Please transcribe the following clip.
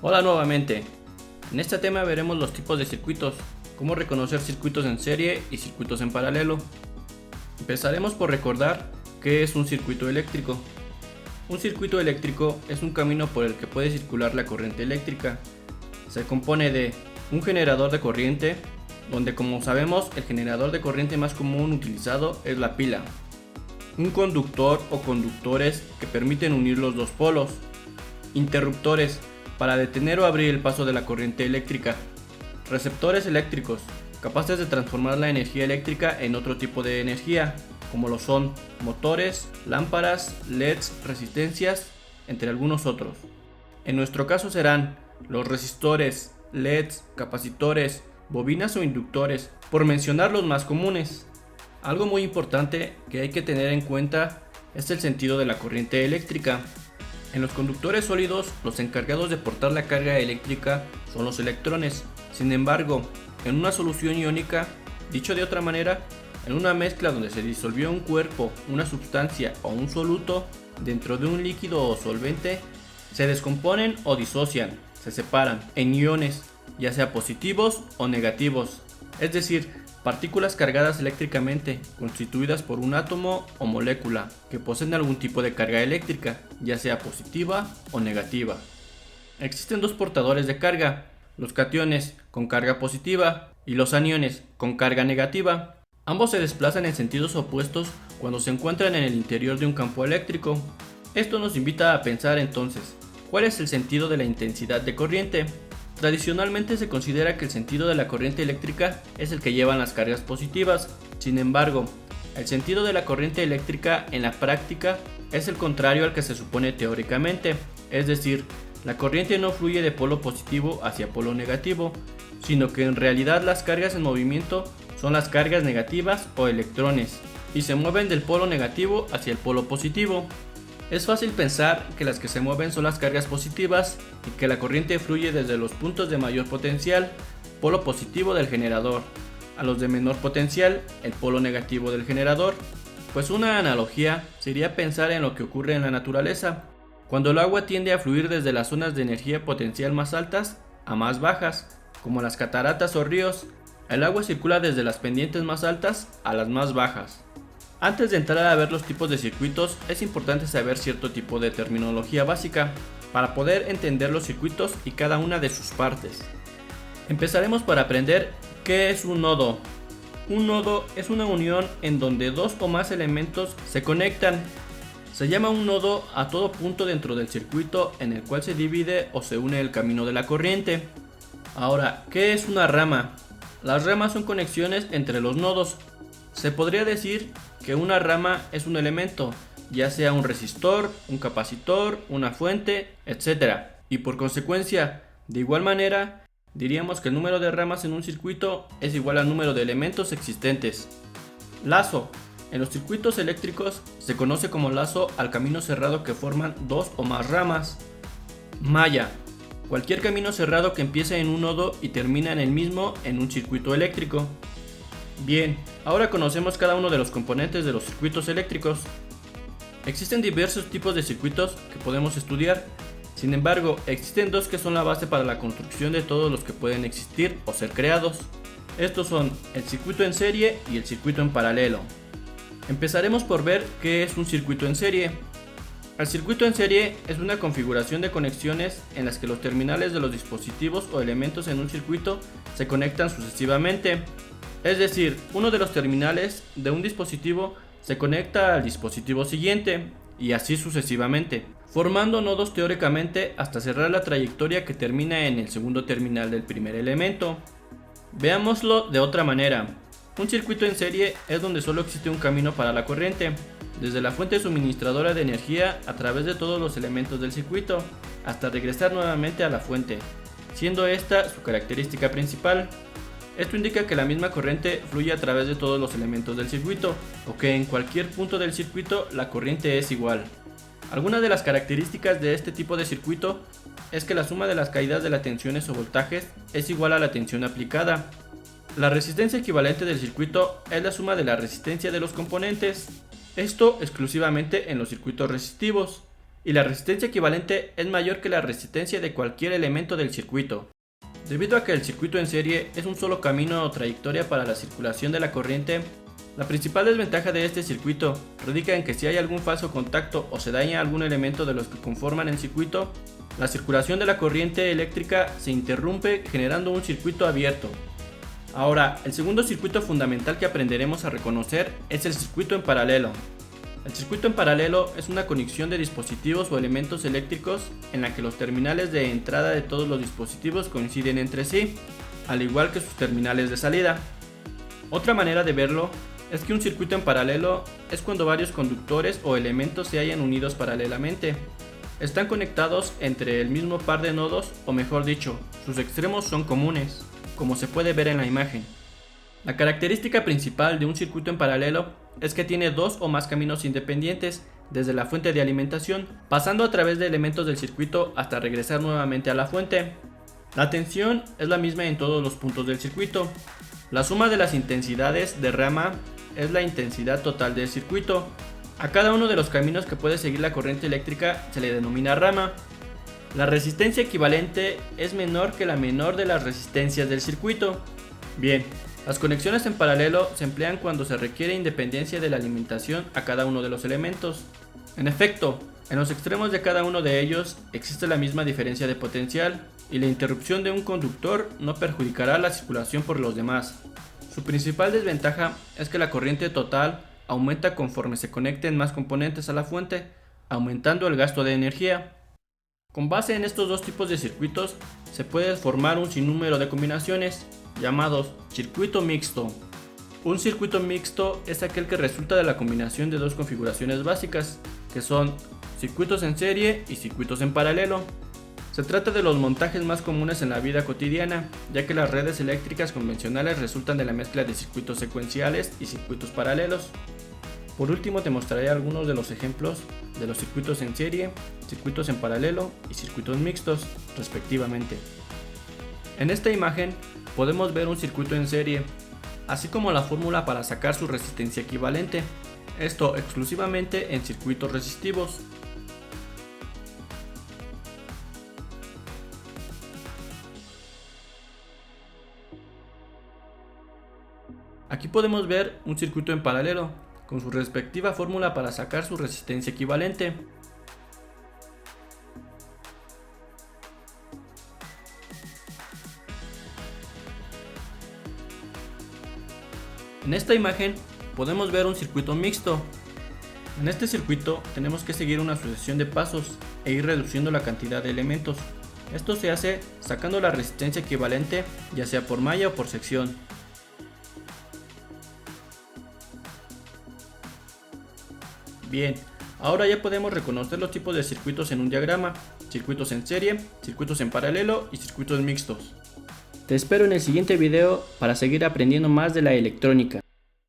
Hola nuevamente. En este tema veremos los tipos de circuitos, cómo reconocer circuitos en serie y circuitos en paralelo. Empezaremos por recordar qué es un circuito eléctrico. Un circuito eléctrico es un camino por el que puede circular la corriente eléctrica. Se compone de un generador de corriente, donde como sabemos el generador de corriente más común utilizado es la pila. Un conductor o conductores que permiten unir los dos polos. Interruptores para detener o abrir el paso de la corriente eléctrica. Receptores eléctricos, capaces de transformar la energía eléctrica en otro tipo de energía, como lo son motores, lámparas, LEDs, resistencias, entre algunos otros. En nuestro caso serán los resistores, LEDs, capacitores, bobinas o inductores, por mencionar los más comunes. Algo muy importante que hay que tener en cuenta es el sentido de la corriente eléctrica. En los conductores sólidos, los encargados de portar la carga eléctrica son los electrones. Sin embargo, en una solución iónica, dicho de otra manera, en una mezcla donde se disolvió un cuerpo, una sustancia o un soluto dentro de un líquido o solvente, se descomponen o disocian, se separan en iones, ya sea positivos o negativos, es decir, partículas cargadas eléctricamente, constituidas por un átomo o molécula, que poseen algún tipo de carga eléctrica, ya sea positiva o negativa. Existen dos portadores de carga, los cationes con carga positiva y los aniones con carga negativa. Ambos se desplazan en sentidos opuestos cuando se encuentran en el interior de un campo eléctrico. Esto nos invita a pensar entonces, ¿cuál es el sentido de la intensidad de corriente? Tradicionalmente se considera que el sentido de la corriente eléctrica es el que llevan las cargas positivas. Sin embargo, el sentido de la corriente eléctrica en la práctica es el contrario al que se supone teóricamente, es decir, la corriente no fluye de polo positivo hacia polo negativo, sino que en realidad las cargas en movimiento son las cargas negativas o electrones, y se mueven del polo negativo hacia el polo positivo. Es fácil pensar que las que se mueven son las cargas positivas y que la corriente fluye desde los puntos de mayor potencial, polo positivo del generador, a los de menor potencial, el polo negativo del generador. Pues una analogía sería pensar en lo que ocurre en la naturaleza, cuando el agua tiende a fluir desde las zonas de energía potencial más altas a más bajas, como las cataratas o ríos. El agua circula desde las pendientes más altas a las más bajas. Antes de entrar a ver los tipos de circuitos, es importante saber cierto tipo de terminología básica para poder entender los circuitos y cada una de sus partes. Empezaremos por aprender qué es un nodo. Un nodo es una unión en donde dos o más elementos se conectan. Se llama un nodo a todo punto dentro del circuito en el cual se divide o se une el camino de la corriente. Ahora, ¿qué es una rama? Las ramas son conexiones entre los nodos. Se podría decir que una rama es un elemento, ya sea un resistor, un capacitor, una fuente, etc. Y por consecuencia, de igual manera, diríamos que el número de ramas en un circuito es igual al número de elementos existentes. Lazo. En los circuitos eléctricos se conoce como lazo al camino cerrado que forman dos o más ramas. Malla. Cualquier camino cerrado que empiece en un nodo y termina en el mismo en un circuito eléctrico. Bien, ahora conocemos cada uno de los componentes de los circuitos eléctricos. Existen diversos tipos de circuitos que podemos estudiar. Sin embargo, existen dos que son la base para la construcción de todos los que pueden existir o ser creados. Estos son el circuito en serie y el circuito en paralelo. Empezaremos por ver qué es un circuito en serie. El circuito en serie es una configuración de conexiones en las que los terminales de los dispositivos o elementos en un circuito se conectan sucesivamente. Es decir, uno de los terminales de un dispositivo se conecta al dispositivo siguiente y así sucesivamente, formando nodos teóricamente hasta cerrar la trayectoria que termina en el segundo terminal del primer elemento. Veámoslo de otra manera. Un circuito en serie es donde solo existe un camino para la corriente, desde la fuente suministradora de energía a través de todos los elementos del circuito, hasta regresar nuevamente a la fuente, siendo esta su característica principal. Esto indica que la misma corriente fluye a través de todos los elementos del circuito, o que en cualquier punto del circuito la corriente es igual. Algunas de las características de este tipo de circuito es que la suma de las caídas de las tensiones o voltajes es igual a la tensión aplicada. La resistencia equivalente del circuito es la suma de la resistencia de los componentes, esto exclusivamente en los circuitos resistivos. y la resistencia equivalente es mayor que la resistencia de cualquier elemento del circuito. Debido a que el circuito en serie es un solo camino o trayectoria para la circulación de la corriente, la principal desventaja de este circuito radica en que si hay algún falso contacto o se daña algún elemento de los que conforman el circuito, la circulación de la corriente eléctrica se interrumpe generando un circuito abierto. Ahora, el segundo circuito fundamental que aprenderemos a reconocer es el circuito en paralelo. El circuito en paralelo es una conexión de dispositivos o elementos eléctricos en la que los terminales de entrada de todos los dispositivos coinciden entre sí, al igual que sus terminales de salida. Otra manera de verlo es que un circuito en paralelo es cuando varios conductores o elementos se hallan unidos paralelamente. Están conectados entre el mismo par de nodos, o mejor dicho, sus extremos son comunes, como se puede ver en la imagen. La característica principal de un circuito en paralelo es que tiene dos o más caminos independientes desde la fuente de alimentación, pasando a través de elementos del circuito hasta regresar nuevamente a la fuente. La tensión es la misma en todos los puntos del circuito. La suma de las intensidades de rama es la intensidad total del circuito. A cada uno de los caminos que puede seguir la corriente eléctrica se le denomina rama. La resistencia equivalente es menor que la menor de las resistencias del circuito. Bien, las conexiones en paralelo se emplean cuando se requiere independencia de la alimentación a cada uno de los elementos. En efecto, en los extremos de cada uno de ellos existe la misma diferencia de potencial, y la interrupción de un conductor no perjudicará la circulación por los demás. Su principal desventaja es que la corriente total aumenta conforme se conecten más componentes a la fuente, aumentando el gasto de energía. Con base en estos dos tipos de circuitos se puede formar un sinnúmero de combinaciones, llamados circuito mixto. Un circuito mixto es aquel que resulta de la combinación de dos configuraciones básicas, que son circuitos en serie y circuitos en paralelo. Se trata de los montajes más comunes en la vida cotidiana, ya que las redes eléctricas convencionales resultan de la mezcla de circuitos secuenciales y circuitos paralelos. Por último, te mostraré algunos de los ejemplos de los circuitos en serie, circuitos en paralelo y circuitos mixtos, respectivamente. En esta imagen podemos ver un circuito en serie, así como la fórmula para sacar su resistencia equivalente, esto exclusivamente en circuitos resistivos. Aquí podemos ver un circuito en paralelo, con su respectiva fórmula para sacar su resistencia equivalente. En esta imagen podemos ver un circuito mixto. En este circuito tenemos que seguir una sucesión de pasos e ir reduciendo la cantidad de elementos. Esto se hace sacando la resistencia equivalente, ya sea por malla o por sección. Bien, ahora ya podemos reconocer los tipos de circuitos en un diagrama: circuitos en serie, circuitos en paralelo y circuitos mixtos. Te espero en el siguiente video para seguir aprendiendo más de la electrónica.